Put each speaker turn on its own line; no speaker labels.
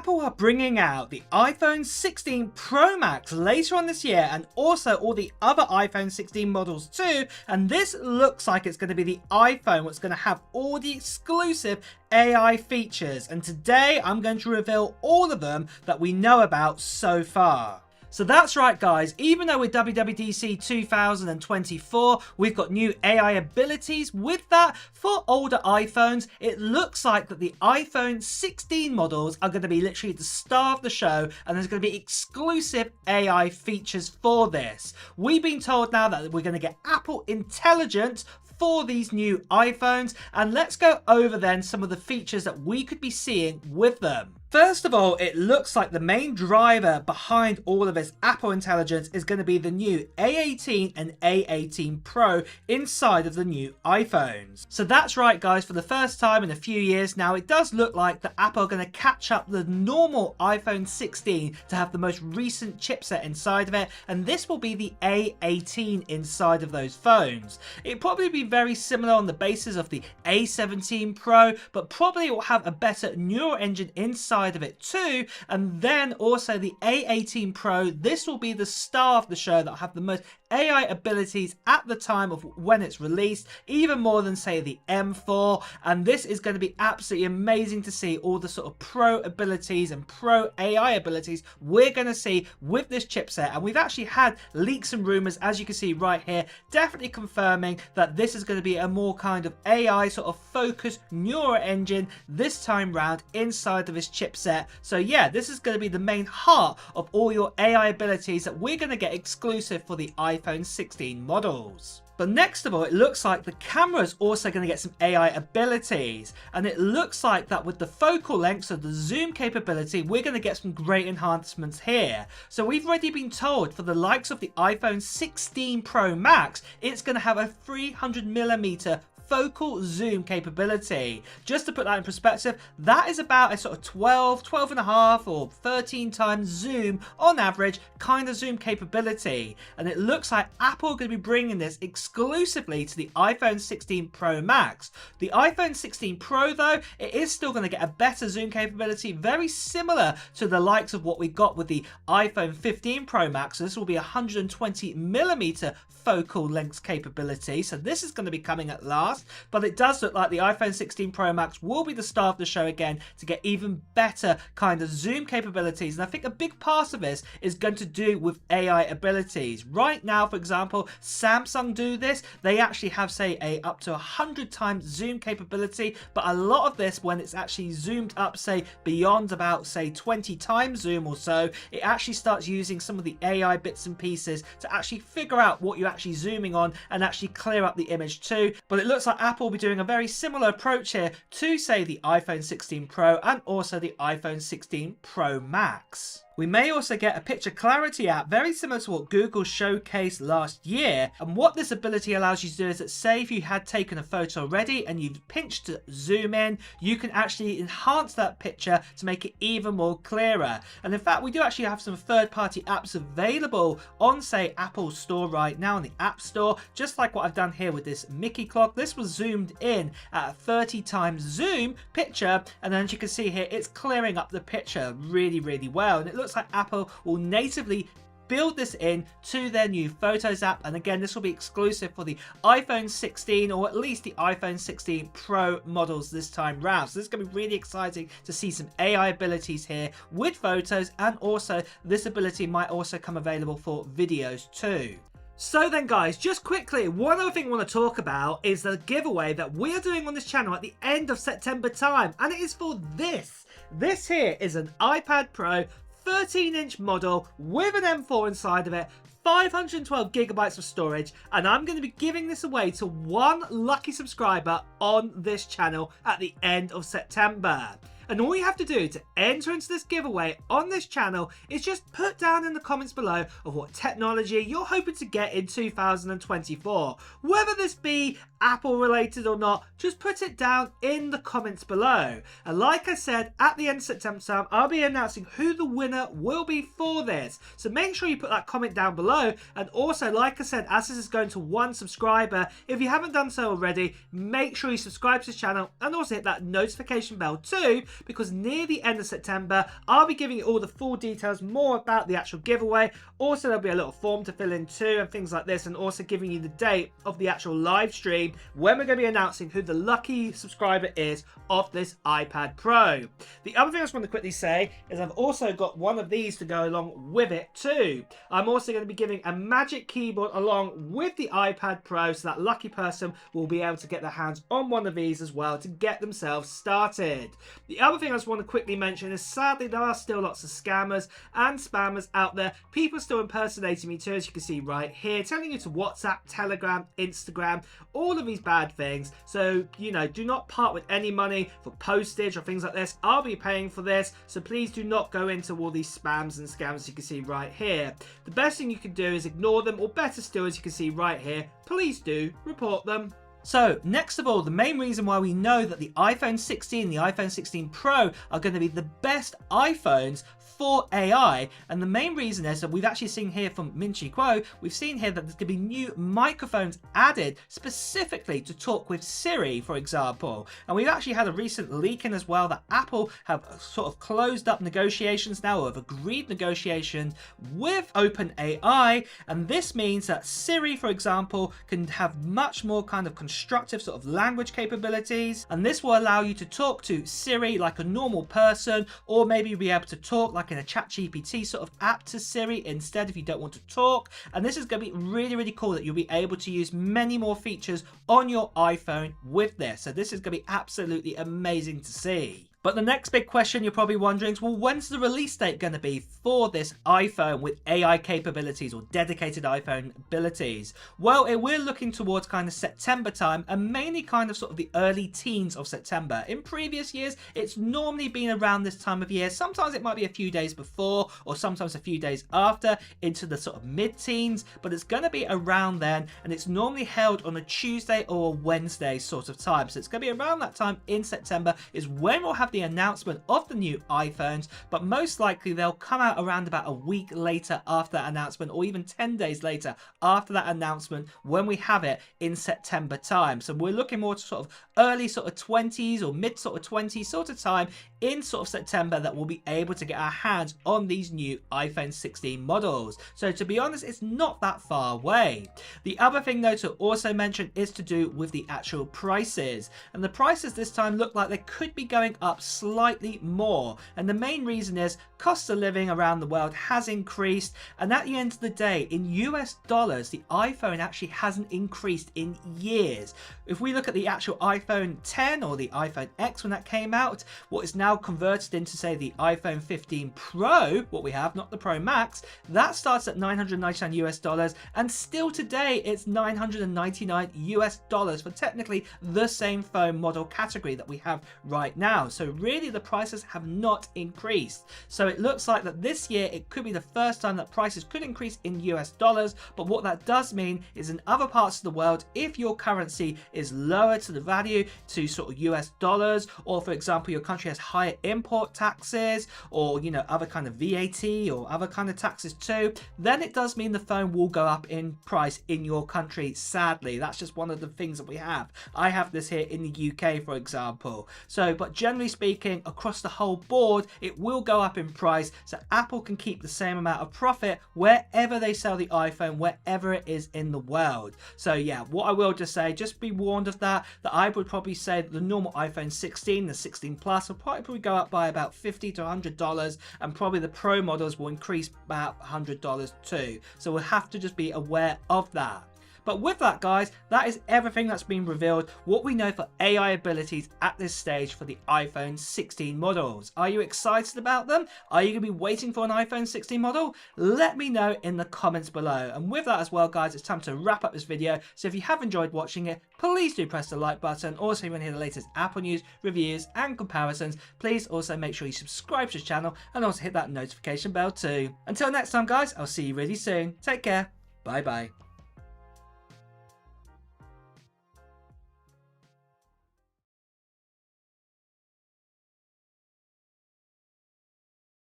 Apple are bringing out the iPhone 16 Pro Max later on this year, and also all the other iPhone 16 models too, and this looks like it's going to be the iPhone that's going to have all the exclusive AI features, and today I'm going to reveal all of them that we know about so far. So that's right guys, even though with WWDC 2024 we've got new AI abilities, with that for older iPhones it looks like that the iPhone 16 models are going to be literally the star of the show, and there's going to be exclusive AI features for this. We've been told now that we're going to get Apple Intelligence for these new iPhones, and let's go over then some of the features that we could be seeing with them. First of all, it looks like the main driver behind all of this Apple Intelligence is going to be the new A18 and A18 Pro inside of the new iPhones. So that's right guys, for the first time in a few years now, it does look like that Apple are going to catch up the normal iPhone 16 to have the most recent chipset inside of it, and this will be the A18 inside of those phones. It'll probably be very similar on the basis of the A17 Pro, but probably it will have a better neural engine inside of it too, and then also the A18 Pro, this will be the star of the show that will have the most AI abilities at the time of when it's released, even more than say the M4, and this is going to be absolutely amazing to see all the sort of pro abilities and pro AI abilities we're going to see with this chipset. And we've actually had leaks and rumors, as you can see right here, definitely confirming that this is going to be a more kind of AI sort of focused neural engine this time round inside of this chipset. So yeah, this is going to be the main heart of all your AI abilities that we're going to get exclusive for the iPhone 16 models. But next of all, it looks like the camera's also going to get some AI abilities, and it looks like that with the focal length, so the zoom capability, we're going to get some great enhancements here. So we've already been told for the likes of the iPhone 16 Pro Max, it's going to have a 300mm focal zoom capability. Just to put that in perspective, that is about a sort of 12 and a half or 13 times zoom on average kind of zoom capability, and it looks like Apple are going to be bringing this exclusively to the iPhone 16 Pro Max. The iPhone 16 Pro though, it is still going to get a better zoom capability, very similar to the likes of what we got with the iPhone 15 Pro Max. So this will be 120mm focal length capability, so this is going to be coming at last. But it does look like the iPhone 16 Pro Max will be the star of the show again to get even better kind of zoom capabilities, and I think a big part of this is going to do with AI abilities. Right now, for example, Samsung do this. They actually have say a up to 100 times zoom capability, but a lot of this, when it's actually zoomed up say beyond about say 20 times zoom or so, it actually starts using some of the AI bits and pieces to actually figure out what you're actually zooming on and actually clear up the image too. But it looks like Apple will be doing a very similar approach here to say the iPhone 16 Pro and also the iPhone 16 Pro Max. We may also get a picture clarity app very similar to what Google showcased last year, and what this ability allows you to do is that say if you had taken a photo already and you've pinched to zoom in, you can actually enhance that picture to make it even more clearer. And in fact, we do actually have some third-party apps available on say Apple's store right now in the App Store, just like what I've done here with this Mickey clock. This was zoomed in at a 30 times zoom picture, and then as you can see here, it's clearing up the picture really well, and it looks like Apple will natively build this in to their new Photos app. And again, this will be exclusive for the iPhone 16 or at least the iPhone 16 Pro models this time round. So this is going to be really exciting to see some AI abilities here with photos, and also this ability might also come available for videos too. So then guys, just quickly, one other thing I want to talk about is the giveaway that we are doing on this channel at the end of September time, and it is for this. This here is an iPad Pro 13-inch model with an M4 inside of it, 512 gigabytes of storage, and I'm going to be giving this away to one lucky subscriber on this channel at the end of September. And all you have to do to enter into this giveaway on this channel is just put down in the comments below of what technology you're hoping to get in 2024. Whether this be Apple related or not, just put it down in the comments below. And like I said, at the end of September time, I'll be announcing who the winner will be for this. So make sure you put that comment down below. And also, like I said, as this is going to 1 subscriber, if you haven't done so already, make sure you subscribe to this channel and also hit that notification bell too, because near the end of September, I'll be giving you all the full details, more about the actual giveaway. Also, there'll be a little form to fill in too and things like this, and also giving you the date of the actual live stream when we're going to be announcing who the lucky subscriber is of this iPad Pro. The other thing I just want to quickly say is I've also got one of these to go along with it too. I'm also going to be giving a magic keyboard along with the iPad Pro, so that lucky person will be able to get their hands on one of these as well to get themselves started. The other thing I just want to quickly mention is sadly there are still lots of scammers and spammers out there. People are still impersonating me too, as you can see right here, telling you to WhatsApp, Telegram, Instagram, all of these bad things. So, you know, do not part with any money for postage or things like this. I'll be paying for this, so please do not go into all these spams and scams you can see right here. The best thing you can do is ignore them, or better still, as you can see right here, please do report them. So, next of all, the main reason why we know that the iPhone 16 and the iPhone 16 Pro are going to be the best iPhones for AI, and the main reason is that we've actually seen here from Minchi Kuo, we've seen here that there's going to be new microphones added specifically to talk with Siri, for example. And we've actually had a recent leak in as well that Apple have sort of closed up negotiations now, or have agreed negotiations with OpenAI, and this means that Siri, for example, can have much more kind of constructive sort of language capabilities, and this will allow you to talk to Siri like a normal person, or maybe be able to talk like in a ChatGPT sort of app to Siri instead if you don't want to talk. And this is going to be really, really cool that you'll be able to use many more features on your iPhone with this. So this is going to be absolutely amazing to see. But the next big question you're probably wondering is, well, when's the release date going to be for this iPhone with AI capabilities, or dedicated iPhone abilities? Well, we're looking towards kind of September time, and mainly kind of sort of the early teens of September. In previous years, it's normally been around this time of year. Sometimes it might be a few days before, or sometimes a few days after, into the sort of mid-teens, but it's going to be around then, and it's normally held on a Tuesday or a Wednesday sort of time. So it's going to be around that time in September is when we'll have the announcement of the new iPhones, but most likely they'll come out around about a week later after that announcement, or even 10 days later after that announcement, when we have it in September time. So we're looking more to sort of early sort of 20s or mid sort of 20s sort of time in sort of September that we'll be able to get our hands on these new iPhone 16 models. So to be honest, it's not that far away. The other thing though to also mention is to do with the actual prices, and the prices this time look like they could be going up slightly more, and the main reason is cost of living around the world has increased, and at the end of the day, in US dollars, the iPhone actually hasn't increased in years. If we look at the actual iPhone 10 or the iPhone X when that came out, what is now converted into, say, the iPhone 15 Pro, what we have, not the Pro Max, that starts at 999 US dollars, and still today it's 999 US dollars for technically the same phone model category that we have right now. So really the prices have not increased. So it looks like that this year it could be the first time that prices could increase in US dollars, but what that does mean is in other parts of the world, if your currency is lower to the value to sort of US dollars, or for example your country has higher import taxes, or you know, other kind of VAT or other kind of taxes too, then it does mean the phone will go up in price in your country. Sadly, that's just one of the things that we have. I have this here in the UK, for example. So but generally speaking, across the whole board, it will go up in price, so Apple can keep the same amount of profit wherever they sell the iPhone, wherever it is in the world. So yeah, what I will just say, just be warned of that I would probably say that the normal iPhone 16, the 16 Plus, will probably go up by about $50 to $100, and probably the Pro models will increase about $100 too. So we'll have to just be aware of that. But with that, guys, that is everything that's been revealed, what we know for AI abilities at this stage for the iPhone 16 models. Are you excited about them? Are you going to be waiting for an iPhone 16 model? Let me know in the comments below. And with that as well, guys, it's time to wrap up this video. So if you have enjoyed watching it, please do press the like button. Also, if you want to hear the latest Apple news, reviews, and comparisons, please also make sure you subscribe to the channel and also hit that notification bell too. Until next time, guys, I'll see you really soon. Take care. Bye-bye.